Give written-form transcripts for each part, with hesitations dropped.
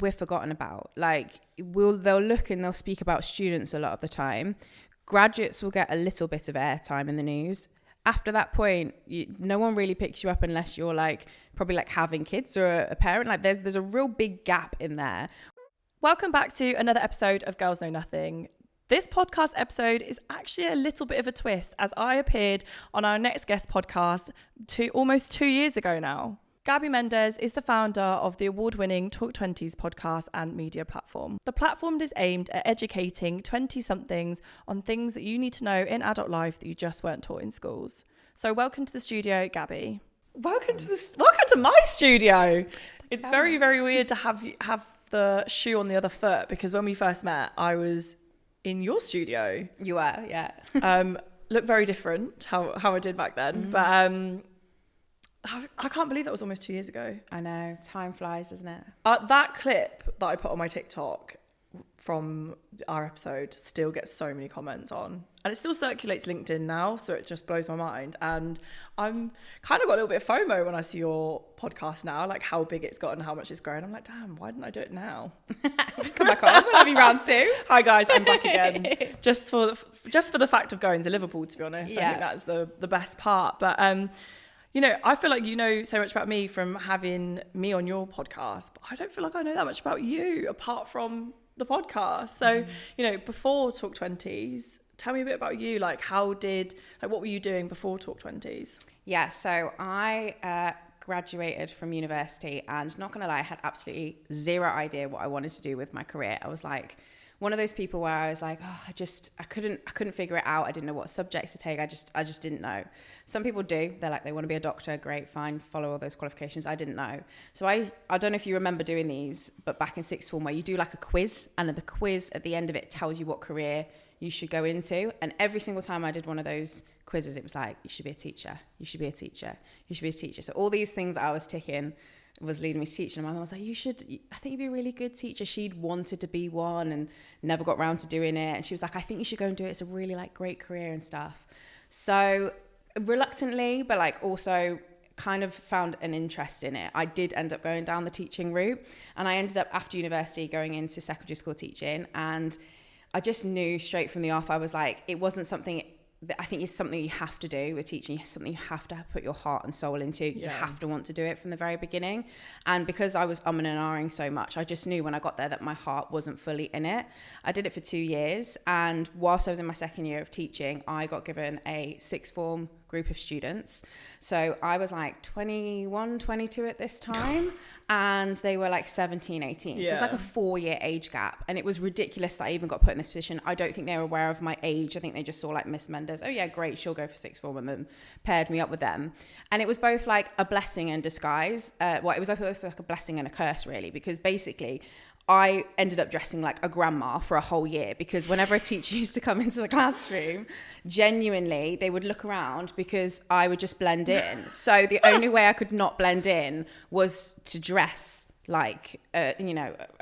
we're forgotten about. Like they'll look and they'll speak about students a lot of the time. Graduates will get a little bit of airtime in the news. After that point, no one really picks you up unless you're like probably like having kids or a parent. Like there's a real big gap in there. Welcome back to another episode of Girls Know Nothing. This podcast episode is actually a little bit of a twist, as I appeared on our next guest podcast almost 2 years ago now. Gaby Mendes is the founder of the award-winning Twenties podcast and media platform. The platform is aimed at educating 20-somethings on things that you need to know in adult life that you just weren't taught in schools. So welcome to the studio, Gaby. Welcome to my studio. It's very, very weird to have the shoe on the other foot, because when we first met, I was in your studio. You were, yeah. Looked very different how I did back then, but I can't believe that was almost 2 years ago. I know, time flies, isn't it? That clip that I put on my TikTok from our episode still gets so many comments on, and it still circulates LinkedIn now, so it just blows my mind. And I'm kind of got a little bit of FOMO when I see your podcast now, like how big it's got and how much it's grown. I'm like, damn, why didn't I do it now? Come back on, we'll have you round two. Hi guys, I'm back again. just for the fact of going to Liverpool, to be honest. Yeah. I think that's the best part. But you know, I feel like you know so much about me from having me on your podcast, but I don't feel like I know that much about you apart from the podcast. So, you know, before Talk 20s, tell me a bit about you. Like, what were you doing before Talk 20s? Yeah, so I graduated from university, and not gonna lie, I had absolutely zero idea what I wanted to do with my career. I was like one of those people where I was like, oh, I couldn't figure it out. I didn't know what subjects to take. I just didn't know. Some people do. They're like, they want to be a doctor. Great, fine, follow all those qualifications. I didn't know. So I don't know if you remember doing these, but back in sixth form, where you do like a quiz, and the quiz at the end of it tells you what career you should go into. And every single time I did one of those quizzes, it was like, you should be a teacher. You should be a teacher. You should be a teacher. So all these things that I was ticking was leading me to teaching. And my mum was like, I think you'd be a really good teacher. She'd wanted to be one and never got around to doing it. And she was like, I think you should go and do it. It's a really like great career and stuff. So reluctantly, but like also kind of found an interest in it. I did end up going down the teaching route, and I ended up after university going into secondary school teaching. And I just knew straight from the off, I was like, it wasn't something I think it's something you have to do with teaching. It's something you have to put your heart and soul into. Yeah. You have to want to do it from the very beginning. And because I was and ahhing so much, I just knew when I got there that my heart wasn't fully in it. I did it for 2 years. And whilst I was in my second year of teaching, I got given a sixth form group of students. So I was like 21, 22 at this time. And they were like 17, 18. So it's like a 4-year age gap. And it was ridiculous that I even got put in this position. I don't think they were aware of my age. I think they just saw like Miss Mendes. Oh yeah, great. She'll go for sixth form, and then paired me up with them. And it was both like a blessing in disguise. It was both like a blessing and a curse, really, because basically I ended up dressing like a grandma for a whole year, because whenever a teacher used to come into the classroom, genuinely, they would look around because I would just blend in. So the only way I could not blend in was to dress like, a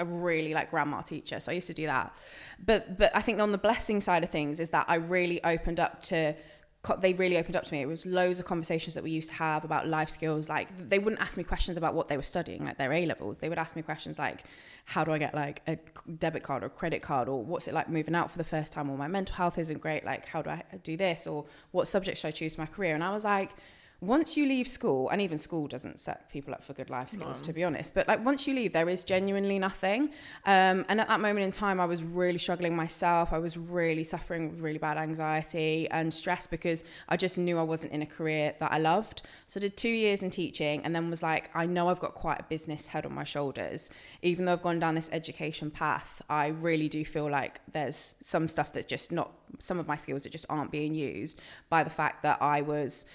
really like grandma teacher. So I used to do that. But I think on the blessing side of things is that they really opened up to me. It was loads of conversations that we used to have about life skills. Like, they wouldn't ask me questions about what they were studying, like their A-levels. They would ask me questions like, how do I get like a debit card or credit card, or what's it like moving out for the first time, or my mental health isn't great, like how do I do this, or what subject should I choose for my career? And I was like, once you leave school, and even school doesn't set people up for good life skills, to be honest, but like once you leave, there is genuinely nothing. And at that moment in time, I was really struggling myself. I was really suffering with really bad anxiety and stress, because I just knew I wasn't in a career that I loved. So I did 2 years in teaching, and then was like, I know I've got quite a business head on my shoulders. Even though I've gone down this education path, I really do feel like there's some stuff that's just not, some of my skills that just aren't being used by the fact that I was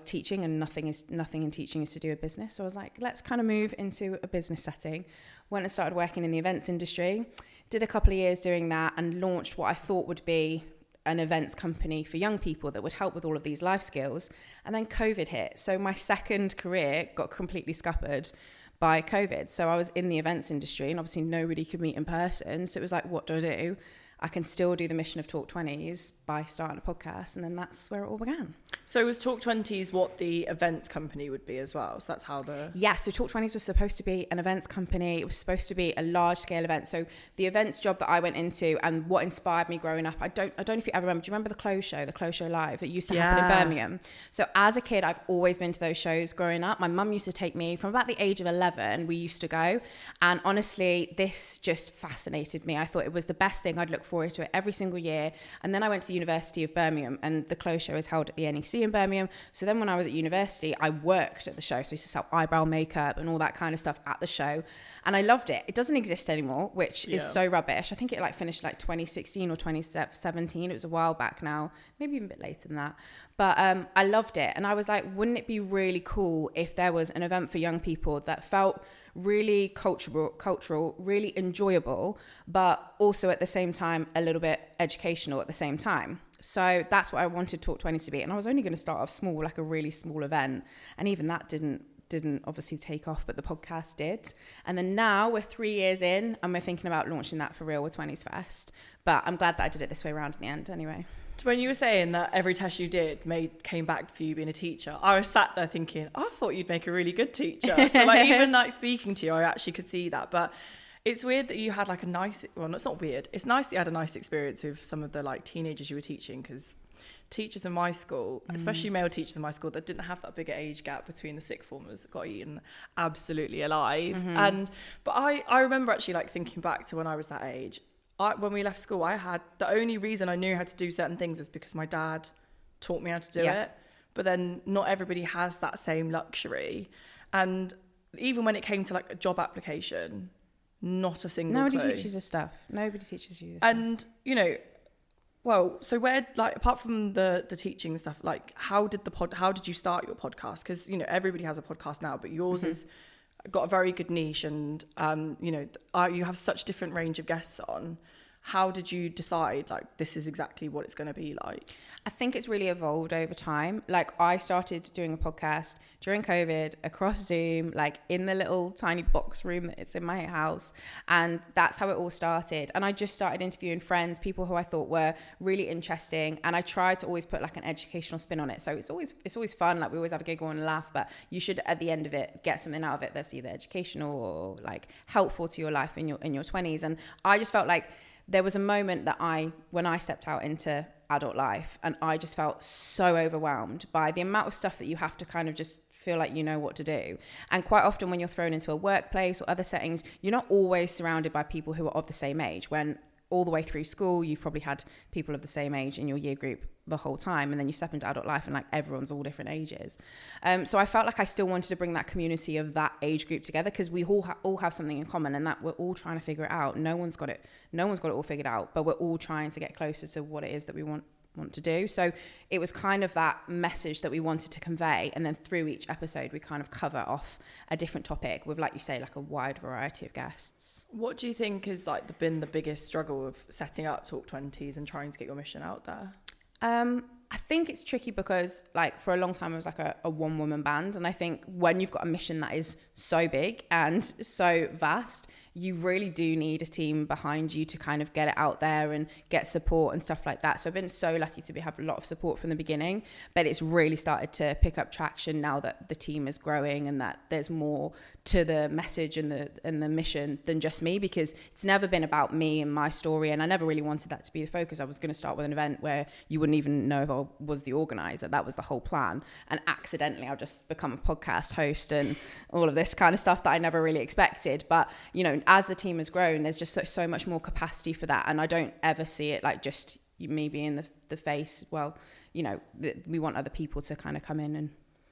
teaching, and nothing in teaching is to do with business. So I was like, let's kind of move into a business setting. Went and started working in the events industry, did a couple of years doing that, and launched what I thought would be an events company for young people that would help with all of these life skills. And then COVID hit. So my second career got completely scuppered by COVID. So I was in the events industry, and obviously nobody could meet in person. So it was like, what do I do? I can still do the mission of Talk 20s by starting a podcast. And then that's where it all began. So was Talk 20s what the events company would be as well? So that's how Yeah, so Talk 20s was supposed to be an events company. It was supposed to be a large scale event. So the events job that I went into and what inspired me growing up, I don't know if you ever remember, do you remember the Close Show Live that used to happen in Birmingham? So as a kid, I've always been to those shows growing up. My mum used to take me from about the age of 11, we used to go. And honestly, this just fascinated me. I thought it was the best thing. I'd look forward to it every single year. And then I went to the University of Birmingham, and the Close Show is held at the NEC in Birmingham. So then when I was at university, I worked at the show. So I used to sell eyebrow makeup and all that kind of stuff at the show. And I loved it. It doesn't exist anymore, which is so rubbish. I think it finished 2016 or 2017. It was a while back now, maybe even a bit later than that. But I loved it. And I was like, wouldn't it be really cool if there was an event for young people that felt really cultural, really enjoyable, but also at the same time a little bit educational at the same time. So that's what I wanted Talk 20s to be. And I was only going to start off small, like a really small event. And even that didn't obviously take off, but the podcast did. And then now we're 3 years in and we're thinking about launching that for real with 20s Fest. But I'm glad that I did it this way around in the end anyway. When you were saying that every test you did came back for you being a teacher, I was sat there thinking, I thought you'd make a really good teacher. So even speaking to you, I actually could see that. But it's weird that you had a nice, well, it's not weird. It's nice that you had a nice experience with some of the teenagers you were teaching, because teachers in my school, especially male teachers in my school that didn't have that bigger age gap between the sixth formers, got eaten absolutely alive. But I remember actually thinking back to when I was that age. When we left school, the only reason I knew how to do certain things was because my dad taught me how to do it. But then not everybody has that same luxury. And even when it came to a job application, not a single Nobody clue. teaches us stuff. Nobody teaches you this and, so where, apart from the teaching stuff, how did you start your podcast? Because, everybody has a podcast now, but yours has got a very good niche, and you have such different range of guests on. How did you decide this is exactly what it's going to be like? I think it's really evolved over time. I started doing a podcast during COVID across Zoom, in the little tiny box room that it's in my house. And that's how it all started. And I just started interviewing friends, people who I thought were really interesting. And I tried to always put an educational spin on it. So it's always fun. We always have a giggle and a laugh, but you should at the end of it get something out of it that's either educational or helpful to your life in your 20s. And I just felt there was a moment that when I stepped out into adult life, and I just felt so overwhelmed by the amount of stuff that you have to kind of just feel like you know what to do. And quite often when you're thrown into a workplace or other settings, you're not always surrounded by people who are of the same age. When all the way through school, you've probably had people of the same age in your year group the whole time, and then you step into adult life and everyone's all different ages. So I felt I still wanted to bring that community of that age group together, because we all have something in common, and that we're all trying to figure it out. No one's got it all figured out, but we're all trying to get closer to what it is that we want to do. So it was kind of that message that we wanted to convey, and then through each episode we kind of cover off a different topic with, like you say, a wide variety of guests. What do you think has been the biggest struggle of setting up Talk 20s and trying to get your mission out there? I think it's tricky because for a long time I was a one-woman band, and I think when you've got a mission that is so big and so vast, you really do need a team behind you to kind of get it out there and get support and stuff like that. So I've been so lucky to have a lot of support from the beginning, but it's really started to pick up traction now that the team is growing and that there's more to the message and the mission than just me, because it's never been about me and my story, and I never really wanted that to be the focus. I was going to start with an event where you wouldn't even know if I was the organizer. That was the whole plan, and accidentally I'll just become a podcast host and all of this kind of stuff that I never really expected. But as the team has grown, there's just so much more capacity for that, and I don't ever see it just me being the face. Well, we want other people to kind of come in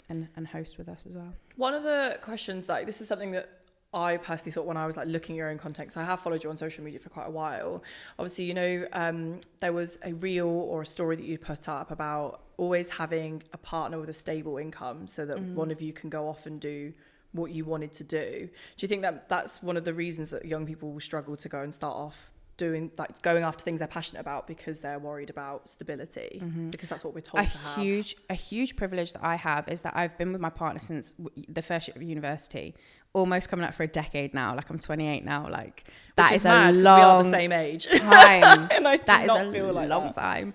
and host with us as well. One of the questions, this is something that I personally thought when I was looking at your own content, because I have followed you on social media for quite a while. Obviously, there was a reel or a story that you put up about always having a partner with a stable income, so that one of you can go off and do what you wanted to do. Do you think that that's one of the reasons that young people will struggle to go and start off doing going after things they're passionate about, because they're worried about stability, because that's what we're told to have? A huge privilege that I have is that I've been with my partner since the first year of university. almost coming up for a decade now. Like I'm 28 now. Like that is mad, a long we are the same age time. and I that is not a feel like long time.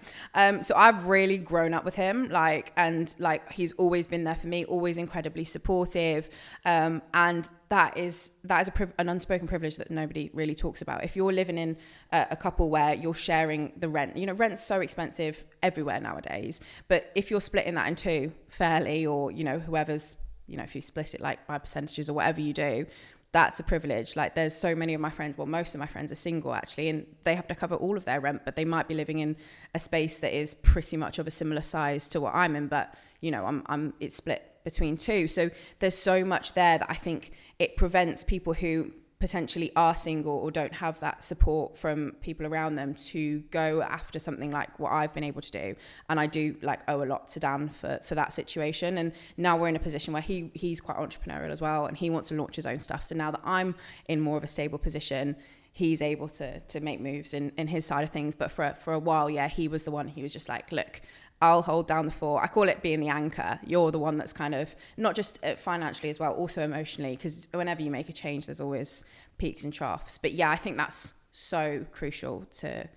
So I've really grown up with him, and he's always been there for me, always incredibly supportive. And that is an unspoken privilege that nobody really talks about. If you're living in a couple where you're sharing the rent, rent's so expensive everywhere nowadays, but if you're splitting that in two fairly, or whoever's, if you split it like by percentages or whatever you do, that's a privilege. Like there's so many of my friends, well, most of my friends are single actually, and they have to cover all of their rent, but they might be living in a space that is pretty much of a similar size to what I'm in, but it's split between two. So there's so much there that I think it prevents people who potentially are single or don't have that support from people around them to go after something like what I've been able to do. And I do owe a lot to Dan for that situation. And now we're in a position where he's quite entrepreneurial as well, and he wants to launch his own stuff. So now that I'm in more of a stable position, he's able to make moves in his side of things. But for a while, he was the one. He was just like, look, I'll hold down the fort. I call it being the anchor. You're the one that's kind of, not just financially as well, also emotionally, because whenever you make a change, there's always peaks and troughs. But I think that's so crucial to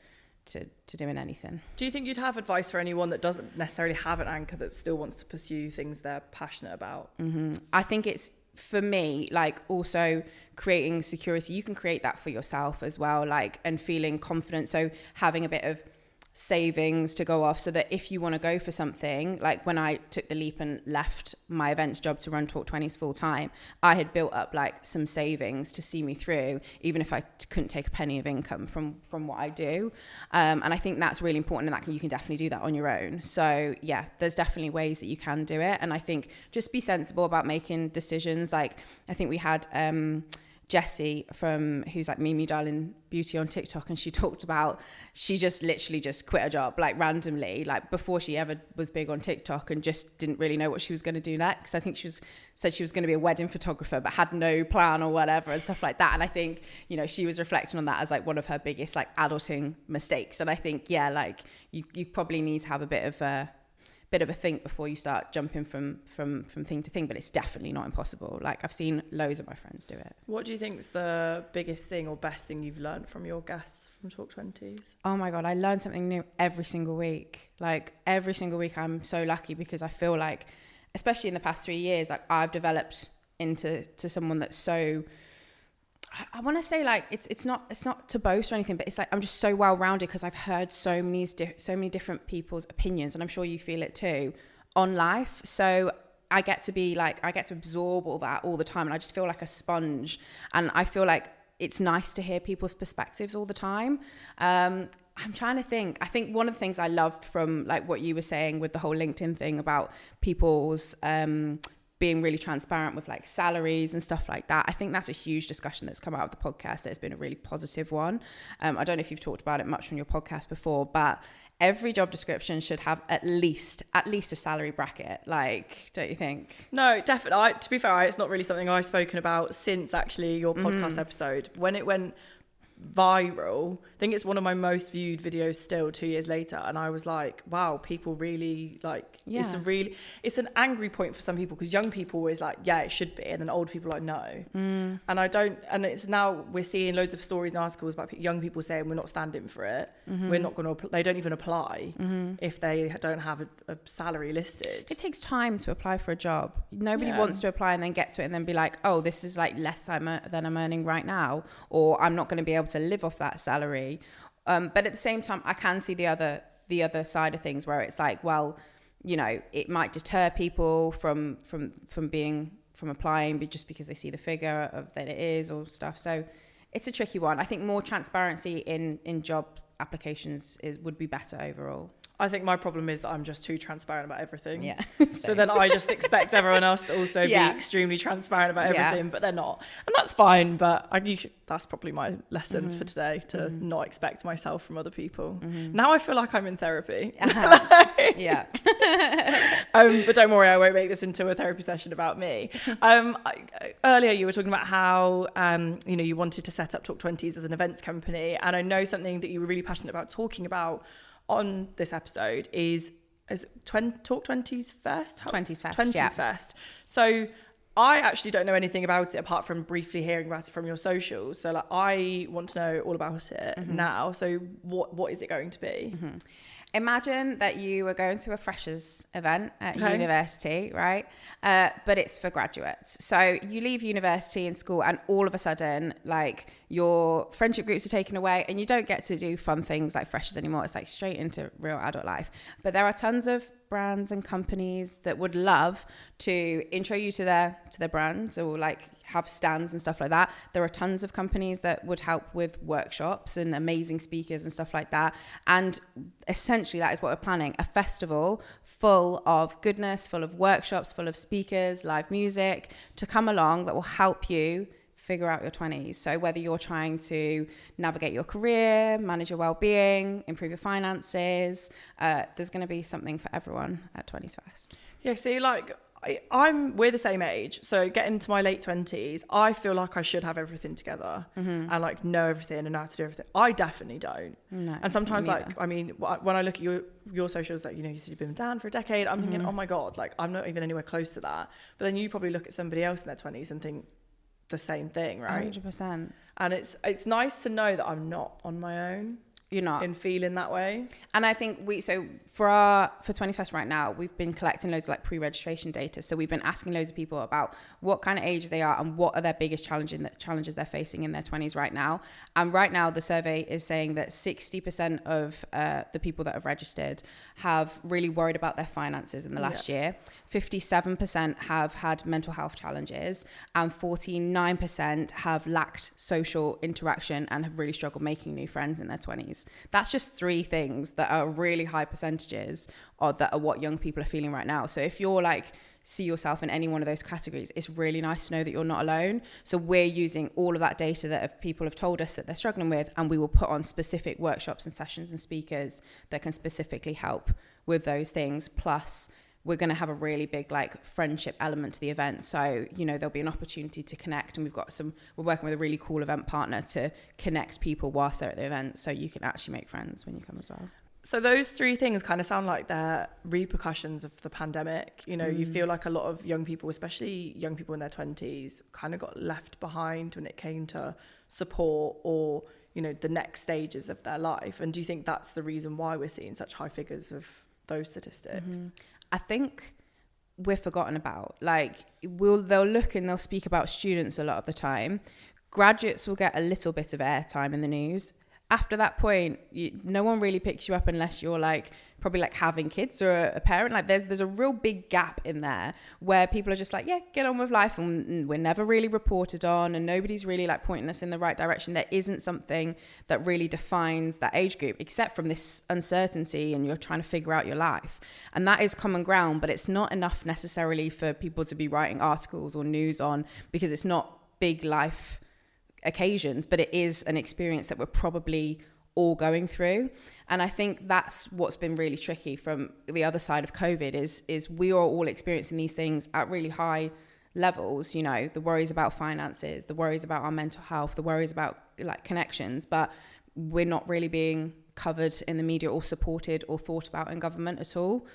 doing anything. Do you think you'd have advice for anyone that doesn't necessarily have an anchor that still wants to pursue things they're passionate about? Mm-hmm. I think it's, for me, also creating security. You can create that for yourself as well, and feeling confident. So having a bit of savings to go off, so that if you want to go for something, like when I took the leap and left my events job to run Talk 20s full time, I had built up some savings to see me through, even if I couldn't take a penny of income from what I do. And I think that's really important, and that you can definitely do that on your own. So there's definitely ways that you can do it. And I think just be sensible about making decisions. I think we had Jessie who's Mimi Darling Beauty on TikTok, and she talked about she just literally just quit a job randomly, before she ever was big on TikTok, and just didn't really know what she was going to do next. I think said she was going to be a wedding photographer but had no plan or whatever and stuff like that. And I think she was reflecting on that as one of her biggest adulting mistakes. And I think you probably need to have a bit of a think before you start jumping from thing to thing, but it's definitely not impossible. I've seen loads of my friends do it. What do you think is the biggest thing or best thing you've learned from your guests from Talk 20s? Oh my God, I learn something new every single week. Every single week I'm so lucky, because I feel especially in the past 3 years, I've developed into someone that's so, I want to say it's not to boast or anything, but it's I'm just so well rounded, because I've heard so many different people's opinions, and I'm sure you feel it too, on life. So I get to be I get to absorb all that all the time, and I just feel like a sponge, and I feel it's nice to hear people's perspectives all the time. I'm trying to think. I think one of the things I loved from what you were saying with the whole LinkedIn thing about people's being really transparent with salaries and stuff like that. I think that's a huge discussion that's come out of the podcast. It's been a really positive one. I don't know if you've talked about it much on your podcast before, but every job description should have at least a salary bracket. Don't you think? No, definitely. To be fair, it's not really something I've spoken about since actually your podcast episode. When it went viral, I think it's one of my most viewed videos still 2 years later, and I was like, wow, people really it's an angry point for some people, because young people always it should be, and then old people no. And it's now we're seeing loads of stories and articles about young people saying we're not standing for it. We're not going to they don't even apply if they don't have a salary listed. It takes time to apply for a job. Nobody wants to apply and then get to it and then be like, oh, this is less than I'm earning right now, or I'm not going to be able to live off that salary. But at the same time, I can see the other side of things, where it's it might deter people from applying, but just because they see the figure of that it is or stuff. So it's a tricky one. I think more transparency in job applications would be better overall. I think my problem is that I'm just too transparent about everything. Yeah. So then I just expect everyone else to also be extremely transparent about everything, but they're not. And that's fine, but that's probably my lesson for today, to not expect myself from other people. Now I feel like I'm in therapy. Yeah. But don't worry, I won't make this into a therapy session about me. Earlier you were talking about how you wanted to set up Talk 20s as an events company, and I know something that you were really passionate about talking about on this episode is Talk 20s First? 20s First, 20s First. So I actually don't know anything about it apart from briefly hearing about it from your socials. So like, I want to know all about it now. So what is it going to be? Imagine that you were going to a freshers event at university, right? But it's for graduates. So you leave university and school and all of a sudden, like, your friendship groups are taken away and you don't get to do fun things like freshers anymore. It's like straight into real adult life. But there are tons of brands and companies that would love to intro you to their brands, or like have stands and stuff like that. There are tons of companies that would help with workshops and amazing speakers and stuff like that. And essentially that is what we're planning: a festival full of goodness, full of workshops, full of speakers, live music to come along that will help you figure out your 20s. So whether you're trying to navigate your career, manage your well-being, improve your finances, there's going to be something for everyone at 20s Fest. Yeah, see, like, we're the same age, so getting to my late 20s, I feel like I should have everything together and like know everything and know how to do everything. I definitely don't. No, and sometimes, like, I mean, when I look at your socials, like, you know, you said you've been down for a decade, I'm thinking, oh my God, like, I'm not even anywhere close to that. But then you probably look at somebody else in their 20s and think the same thing, right? 100%. And it's nice to know that I'm not on my own. You're not. In feeling that way. And I think for 20s Fest right now, we've been collecting loads of like pre-registration data. So we've been asking loads of people about what kind of age they are and what are their biggest challenges they're facing in their 20s right now. And right now the survey is saying that 60% of the people that have registered have really worried about their finances in the last year. 57% have had mental health challenges, and 49% have lacked social interaction and have really struggled making new friends in their 20s. That's just 3 things that are really high percentages that are what young people are feeling right now. So if you're like, see yourself in any one of those categories, it's really nice to know that you're not alone. So we're using all of that data that people have told us that they're struggling with, and we will put on specific workshops and sessions and speakers that can specifically help with those things. Plus, we're going to have a really big like friendship element to the event. So, you know, there'll be an opportunity to connect, and we're working with a really cool event partner to connect people whilst they're at the event. So you can actually make friends when you come as well. So those 3 things kind of sound like they're repercussions of the pandemic. You know, you feel like a lot of young people, especially young people in their 20s, kind of got left behind when it came to support or, you know, the next stages of their life. And do you think that's the reason why we're seeing such high figures of those statistics? I think we're forgotten about. Like, they'll look and they'll speak about students a lot of the time. Graduates will get a little bit of airtime in the news. After that point, no one really picks you up unless you're like probably like having kids or a parent. Like there's a real big gap in there where people are just like, yeah, get on with life, and we're never really reported on, and nobody's really like pointing us in the right direction. There isn't something that really defines that age group except from this uncertainty, and you're trying to figure out your life. And that is common ground, but it's not enough necessarily for people to be writing articles or news on, because it's not big life occasions, but it is an experience that we're probably all going through. And I think that's what's been really tricky from the other side of COVID is we are all experiencing these things at really high levels, you know, the worries about finances, the worries about our mental health, the worries about like connections, but we're not really being covered in the media or supported or thought about in government at all,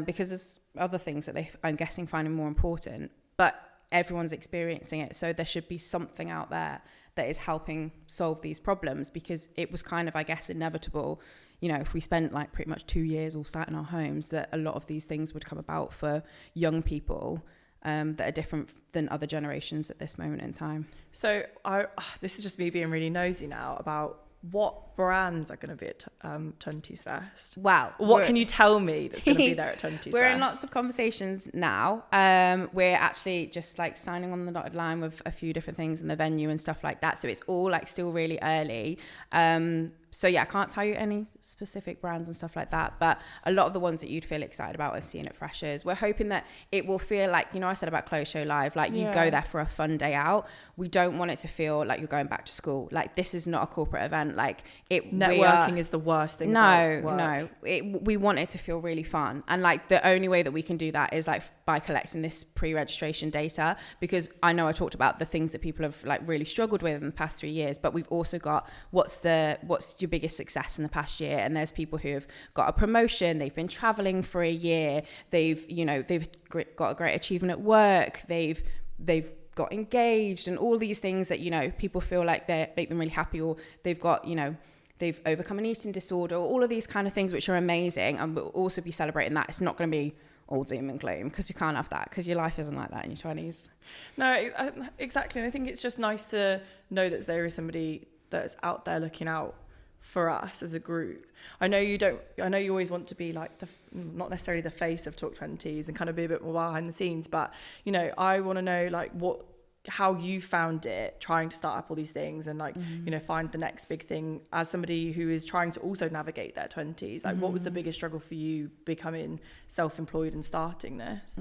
because there's other things that I'm guessing finding more important, but everyone's experiencing it. So there should be something out there that is helping solve these problems, because it was kind of, I guess, inevitable, you know, if we spent like pretty much 2 years all sat in our homes, that a lot of these things would come about for young people that are different than other generations at this moment in time. So this is just me being really nosy now about what brands are going to be at Twenties Fest. Wow. What can you tell me that's going to be there at Twenties Fest? We're in lots of conversations now. We're actually just like signing on the dotted line with a few different things in the venue and stuff like that. So it's all like still really early. So yeah, I can't tell you any specific brands and stuff like that, but a lot of the ones that you'd feel excited about and seeing at Freshers, we're hoping that it will feel like, you know, I said about Close Show Live, like you go there for a fun day out. We don't want it to feel like you're going back to school. Like this is not a corporate event. Like networking is the worst thing. We want it to feel really fun. And like the only way that we can do that is like by collecting this pre-registration data, because I know I talked about the things that people have like really struggled with in the past 3 years, but we've also got what's your biggest success in the past year. And there's people who have got a promotion, they've been traveling for a year, they've got a great achievement at work, they've they've got engaged and all these things that, you know, people feel like they make them really happy, or they've got, you know, they've overcome an eating disorder, or all of these kind of things, which are amazing. And we'll also be celebrating that. It's not going to be all doom and gloom, because we can't have that, because your life isn't like that in your 20s. No, exactly. And I think it's just nice to know that there is somebody that's out there looking out for us as a group. I know you always want to be like not necessarily the face of Talk 20s and kind of be a bit more behind the scenes, but, you know, I want to know like how you found it trying to start up all these things and like, you know, find the next big thing as somebody who is trying to also navigate their 20s. Like, what was the biggest struggle for you becoming self-employed and starting this?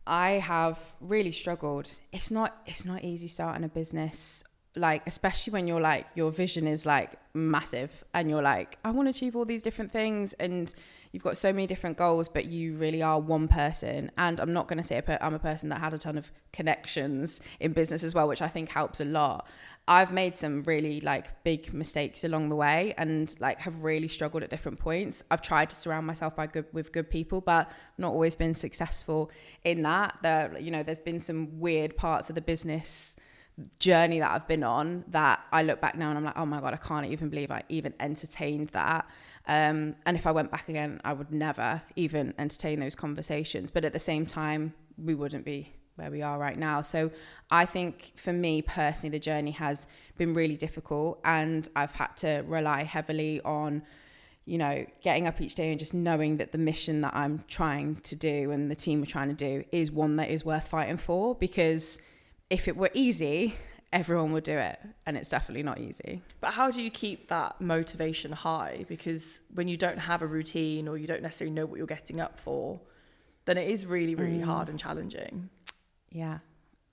I have really struggled. It's not easy starting a business, like, especially when you're like, your vision is like massive and you're like, I want to achieve all these different things, and you've got so many different goals, but you really are one person. And I'm not going to say I'm a person that had a ton of connections in business as well, which I think helps a lot. I've made some really like big mistakes along the way, and like have really struggled at different points. I've tried to surround myself with good people, but not always been successful in that. There's been some weird parts of the business journey that I've been on that I look back now and I'm like, oh my God, I can't even believe I even entertained that. And if I went back again, I would never even entertain those conversations. But at the same time, we wouldn't be where we are right now. So I think for me personally, the journey has been really difficult, and I've had to rely heavily on, you know, getting up each day and just knowing that the mission that I'm trying to do and the team are trying to do is one that is worth fighting for. Because if it were easy, everyone would do it, and it's definitely not easy. But how do you keep that motivation high? Because when you don't have a routine, or you don't necessarily know what you're getting up for, then it is really, really hard and challenging. Yeah,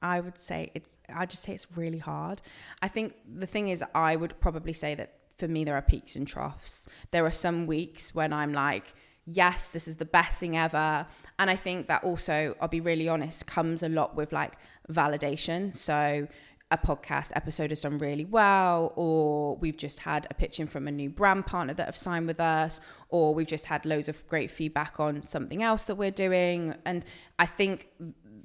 I'd just say it's really hard. I think the thing is, I would probably say that for me, there are peaks and troughs. There are some weeks when I'm like, yes, this is the best thing ever. And I think that also, I'll be really honest, comes a lot with like validation. So a podcast episode has done really well, or we've just had a pitch in from a new brand partner that have signed with us, or we've just had loads of great feedback on something else that we're doing. And I think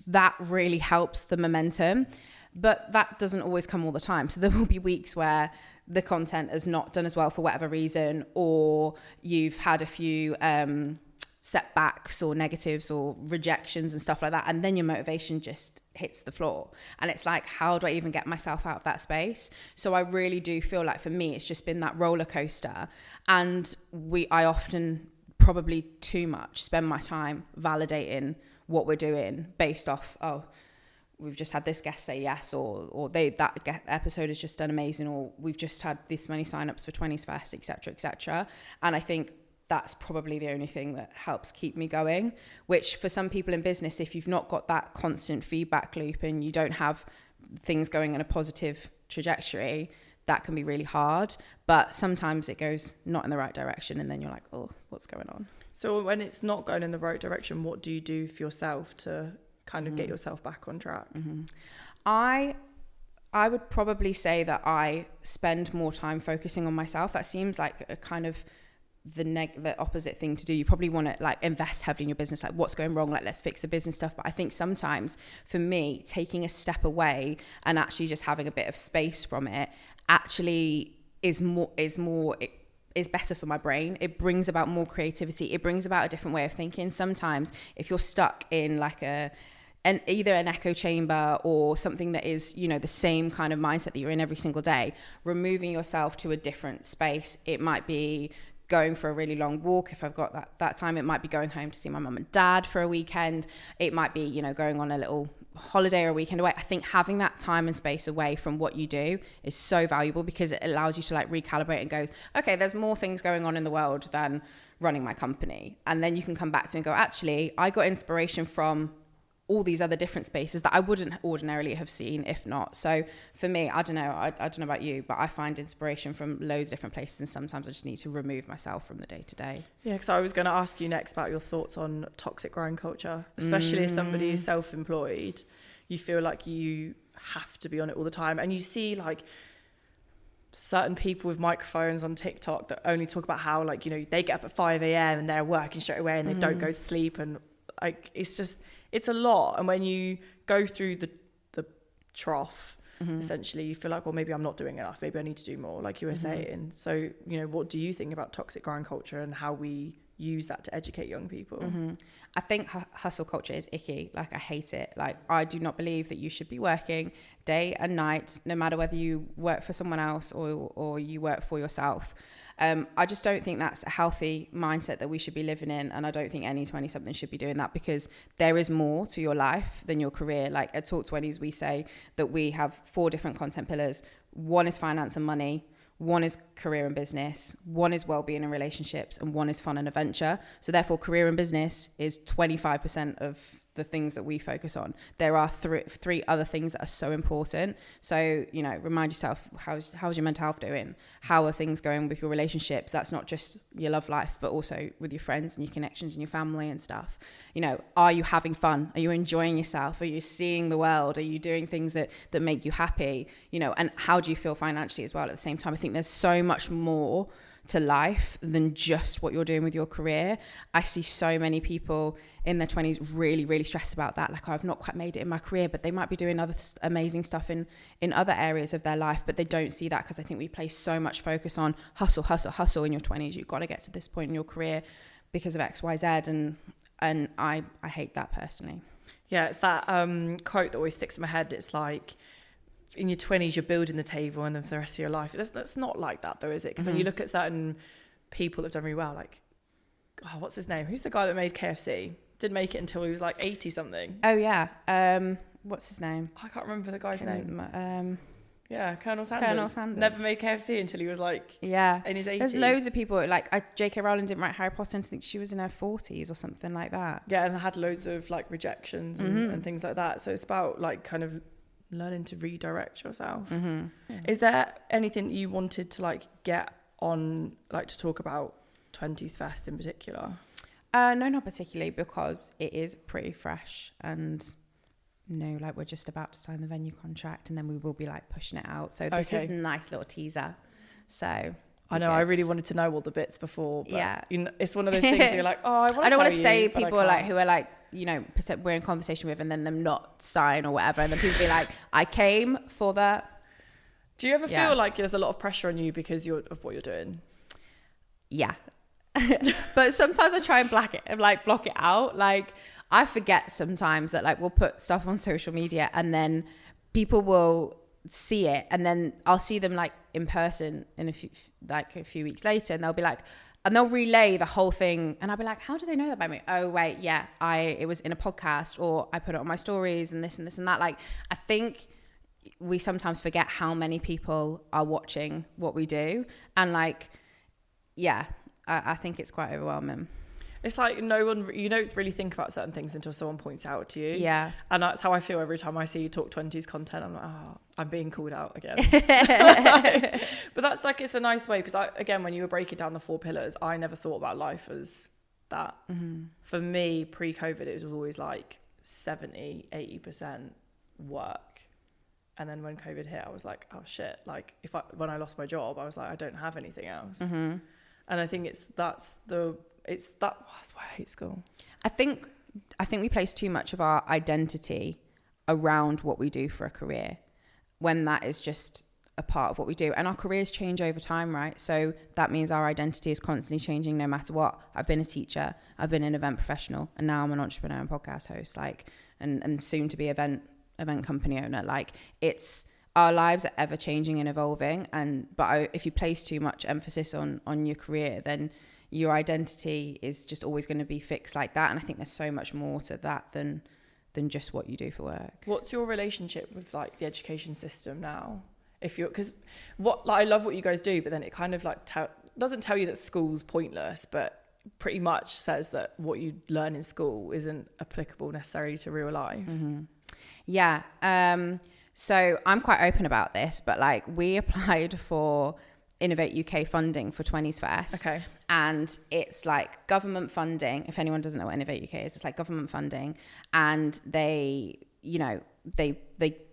that really helps the momentum, but that doesn't always come all the time. So there will be weeks where the content has not done as well for whatever reason, or you've had a few setbacks or negatives or rejections and stuff like that, and then your motivation just hits the floor, and it's like, how do I even get myself out of that space? So I really do feel like for me, it's just been that roller coaster, and I often, probably too much, spend my time validating what we're doing based off, oh, we've just had this guest say yes, or that episode has just done amazing, or we've just had this many signups for 20s Fest, etc., etc. And I think that's probably the only thing that helps keep me going, which for some people in business, if you've not got that constant feedback loop and you don't have things going in a positive trajectory, that can be really hard. But sometimes it goes not in the right direction, and then you're like, oh, what's going on? So when it's not going in the right direction, what do you do for yourself to kind of get yourself back on track? I would probably say that I spend more time focusing on myself. That seems like a kind of the opposite thing to do. You probably want to like invest heavily in your business, like what's going wrong, like let's fix the business stuff. But I think sometimes for me, taking a step away and actually just having a bit of space from it actually is better for my brain. It brings about more creativity. It brings about a different way of thinking. Sometimes if you're stuck in like either an echo chamber or something that is, you know, the same kind of mindset that you're in every single day, removing yourself to a different space, it might be going for a really long walk. If I've got that time, it might be going home to see my mum and dad for a weekend. It might be, you know, going on a little holiday or a weekend away. I think having that time and space away from what you do is so valuable, because it allows you to like recalibrate and go, okay, there's more things going on in the world than running my company. And then you can come back to and go, actually, I got inspiration from all these other different spaces that I wouldn't ordinarily have seen if not. So for me, I don't know about you, but I find inspiration from loads of different places, and sometimes I just need to remove myself from the day to day. Yeah, because I was going to ask you next about your thoughts on toxic grind culture, especially as somebody who's self-employed. You feel like you have to be on it all the time, and you see like certain people with microphones on TikTok that only talk about how, like, you know, they get up at 5 a.m. and they're working straight away and they don't go to sleep, and like it's it's a lot. And when you go through the trough, essentially, you feel like, well, maybe I'm not doing enough. Maybe I need to do more, like you were saying. So, you know, what do you think about toxic grind culture and how we use that to educate young people? I think hustle culture is icky. Like, I hate it. Like, I do not believe that you should be working day and night, no matter whether you work for someone else or you work for yourself. I just don't think that's a healthy mindset that we should be living in. And I don't think any 20-something should be doing that, because there is more to your life than your career. Like at Talk 20s, we say that we have 4 different content pillars. One is finance and money. One is career and business. One is well-being and relationships. And one is fun and adventure. So therefore, career and business is 25% of the things that we focus on. There are three other things that are so important. So, you know, remind yourself, how's your mental health doing? How are things going with your relationships? That's not just your love life, but also with your friends and your connections and your family and stuff. You know, are you having fun? Are you enjoying yourself? Are you seeing the world? Are you doing things that make you happy? You know, and how do you feel financially as well at the same time? I think there's so much more to life than just what you're doing with your career. I see so many people in their 20s really, really stressed about that. Like, I've not quite made it in my career, but they might be doing other amazing stuff in other areas of their life, but they don't see that, because I think we place so much focus on hustle in your 20s. You've got to get to this point in your career because of X, Y, Z, and I hate that personally. Yeah, it's that quote that always sticks in my head. It's like, in your 20s, you're building the table, and then for the rest of your life, that's not like that though, is it? Because when you look at certain people that have done really well, like, what's his name? Who's the guy that made KFC? Didn't make it until he was like 80 something. Oh yeah. What's his name? I can't remember the guy's name. Yeah, Colonel Sanders. Sanders. Never made KFC until he was like in his 80s. There's loads of people, like J.K. Rowling didn't write Harry Potter until she was in her 40s or something like that. Yeah, and had loads of like rejections and things like that. So it's about like kind of learning to redirect yourself. Is there anything you wanted to like get on, like to talk about 20s Fest in particular? No, not particularly, because it is pretty fresh, and like we're just about to sign the venue contract, and then we will be like pushing it out. So this is a nice little teaser. So I know, I really wanted to know all the bits before, but yeah, you know, it's one of those things where you're like, oh, I don't want to say people like who are like, you know, we're in conversation with, and then them not sign or whatever, and then people be like, I came for that. Do you ever feel like there's a lot of pressure on you because of what you're doing? Yeah. But sometimes I try and block it out. Like, I forget sometimes that like we'll put stuff on social media, and then people will see it, and then I'll see them like in person in a few weeks later, and they'll be like, and they'll relay the whole thing, and I'll be like, how do they know that about me? Oh wait, yeah, it was in a podcast, or I put it on my stories, and this and this and that. Like, I think we sometimes forget how many people are watching what we do, and like, yeah, I think it's quite overwhelming. It's like you don't really think about certain things until someone points out to you. Yeah. And that's how I feel every time I see you Talk 20s content. I'm like, oh, I'm being called out again. But that's like, it's a nice way, because again, when you were breaking down the 4 pillars, I never thought about life as that. For me, pre-COVID, it was always like 70-80% work. And then when COVID hit, I was like, oh shit. Like when I lost my job, I was like, I don't have anything else. And I think that's why I hate school. I think we place too much of our identity around what we do for a career, when that is just a part of what we do. And our careers change over time, right? So that means our identity is constantly changing no matter what. I've been a teacher, I've been an event professional, and now I'm an entrepreneur and podcast host, and soon to be event company owner. Like, it's, our lives are ever changing and evolving, but if you place too much emphasis on your career, then your identity is just always going to be fixed like that. And I think there's so much more to that than just what you do for work. What's your relationship with like the education system now? Because I love what you guys do, but then it kind of like doesn't tell you that school's pointless, but pretty much says that what you learn in school isn't applicable necessarily to real life. Yeah. So I'm quite open about this, but like, we applied for Innovate UK funding for 20s Fest. Okay. And it's like government funding. If anyone doesn't know what Innovate UK is, it's like government funding. And they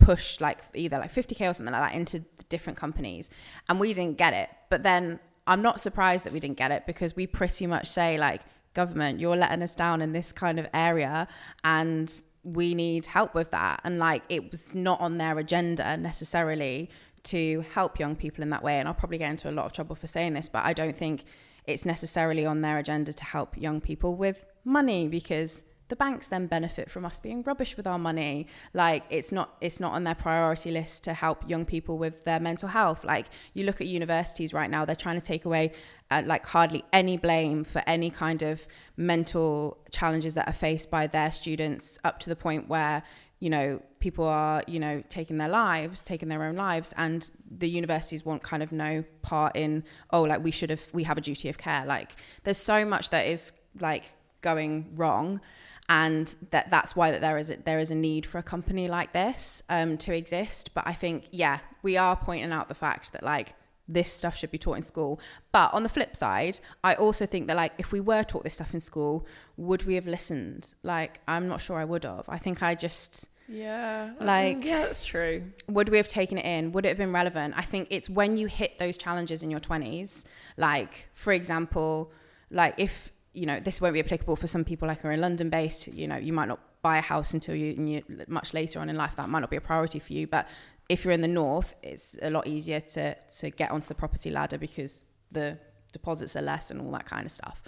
push like either like 50k or something like that into different companies. And we didn't get it. But then I'm not surprised that we didn't get it, because we pretty much say like, government, you're letting us down in this kind of area, and we need help with that. And like, it was not on their agenda necessarily to help young people in that way. And I'll probably get into a lot of trouble for saying this, but I don't think it's necessarily on their agenda to help young people with money, because the banks then benefit from us being rubbish with our money. Like, it's not on their priority list to help young people with their mental health. Like, you look at universities right now, they're trying to take away like hardly any blame for any kind of mental challenges that are faced by their students, up to the point where, you know, people are, you know, taking their own lives, and the universities want kind of no part in, oh, like we have a duty of care. Like, there's so much that is like going wrong. And that's why that there is a need for a company like this to exist. But I think, yeah, we are pointing out the fact that like this stuff should be taught in school. But on the flip side, I also think that like if we were taught this stuff in school, would we have listened? Like, I'm not sure I would have. I think I just... Yeah. Like, yeah, that's true. Would we have taken it in? Would it have been relevant? I think it's when you hit those challenges in your 20s, like, for example, like if... you know, this won't be applicable for some people like who are in London based. You know, you might not buy a house until you much later on in life. That might not be a priority for you. But if you're in the north, it's a lot easier to get onto the property ladder because the deposits are less and all that kind of stuff.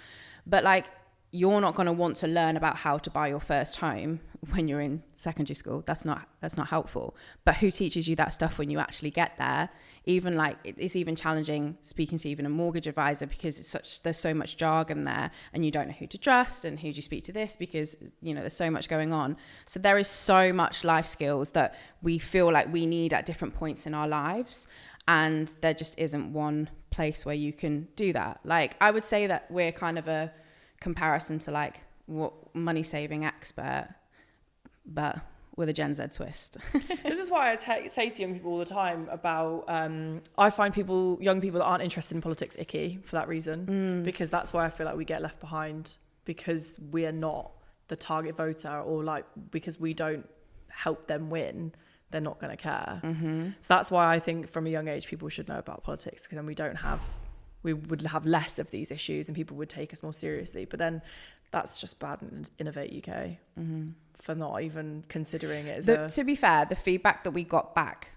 But like, you're not going to want to learn about how to buy your first home when you're in secondary school. That's not helpful. But who teaches you that stuff when you actually get there? Even like, it's even challenging speaking to even a mortgage advisor, because there's so much jargon there, and you don't know who to trust and who do you speak to this, because, you know, there's so much going on. So there is so much life skills that we feel like we need at different points in our lives, and there just isn't one place where you can do that. Like, I would say that we're kind of a comparison to like what money saving expert, but with a Gen Z twist. This is why I say to young people all the time about I find young people that aren't interested in politics icky for that reason, because that's why I feel like we get left behind, because we are not the target voter, or like because we don't help them win, they're not going to care. So that's why I think from a young age people should know about politics, because then we would have less of these issues and people would take us more seriously. But then that's just bad in Innovate UK for not even considering it as To be fair, the feedback that we got back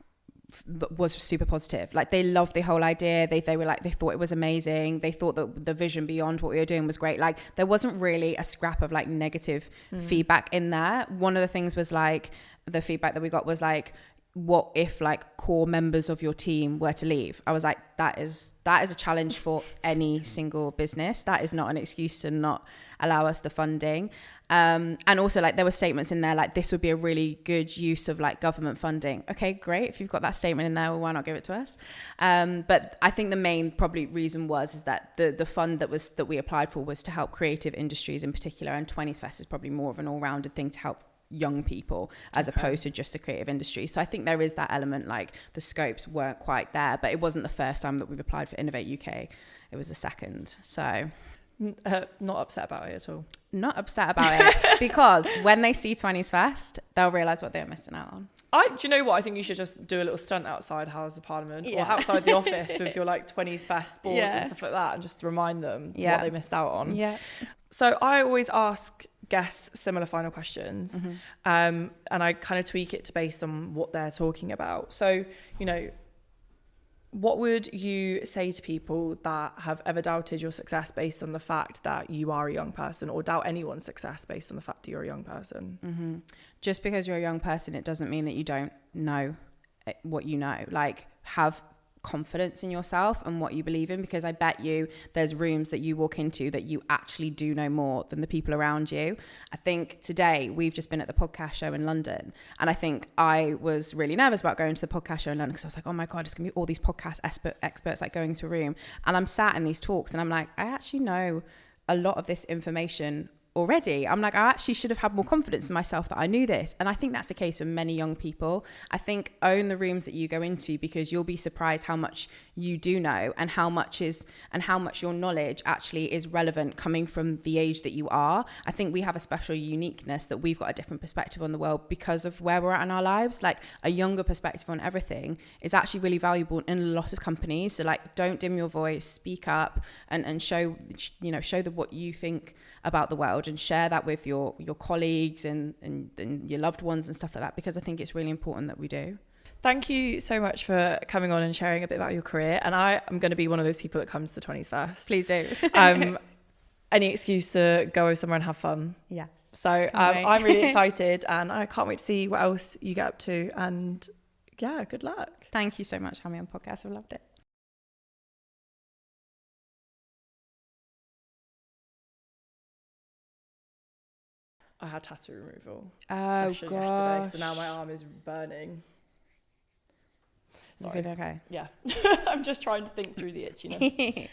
was super positive. Like, they loved the whole idea. They were like, they thought it was amazing. They thought that the vision beyond what we were doing was great. Like, there wasn't really a scrap of like negative feedback in there. One of the things was like, the feedback that we got was like, what if like core members of your team were to leave? I was like, that is a challenge for any single business. That is not an excuse to not allow us the funding. And also, like, there were statements in there like, this would be a really good use of like government funding. Okay, great. If you've got that statement in there, well, why not give it to us? But I think the main probably reason is that the fund that we applied for was to help creative industries in particular, and 20s Fest is probably more of an all-rounded thing to help young people as opposed to just the creative industry. So I think there is that element, like the scopes weren't quite there, but it wasn't the first time that we've applied for Innovate UK. It was the second. So not upset about it at all. Not upset about it, because when they see 20s Fest, they'll realise what they're missing out on. Do you know what? I think you should just do a little stunt outside House of Parliament or outside the office with your like 20s Fest boards and stuff like that, and just remind them what they missed out on. Yeah. So I always ask guests similar final questions, and I kind of tweak it based on what they're talking about. So, you know, what would you say to people that have ever doubted your success based on the fact that you are a young person, or doubt anyone's success based on the fact that you're a young person? Just because you're a young person, it doesn't mean that you don't know what you know. Like, have confidence in yourself and what you believe in, because I bet you there's rooms that you walk into that you actually do know more than the people around you. I think today we've just been at the podcast show in London, and I think I was really nervous about going to the podcast show in London, because I was like, oh my god, it's gonna be all these podcast experts like going to a room, and I'm sat in these talks and I'm like, I actually know a lot of this information already. I'm like, I actually should have had more confidence in myself that I knew this. And I think that's the case for many young people. I think own the rooms that you go into, because you'll be surprised how much you do know, and how much your knowledge actually is relevant coming from the age that you are. I think we have a special uniqueness that we've got a different perspective on the world because of where we're at in our lives. Like, a younger perspective on everything is actually really valuable in a lot of companies. So like, don't dim your voice, speak up, and show what you think about the world, and share that with your colleagues and your loved ones and stuff like that, because I think it's really important that we do. Thank you so much for coming on and sharing a bit about your career. And I am going to be one of those people that comes to 20s first. Please do. Any excuse to go somewhere and have fun. Yes. So I'm really excited, and I can't wait to see what else you get up to. And yeah, good luck. Thank you so much for having me on podcast. I've loved it. I had tattoo removal session yesterday, so now my arm is burning. Is it okay? Yeah. I'm just trying to think through the itchiness.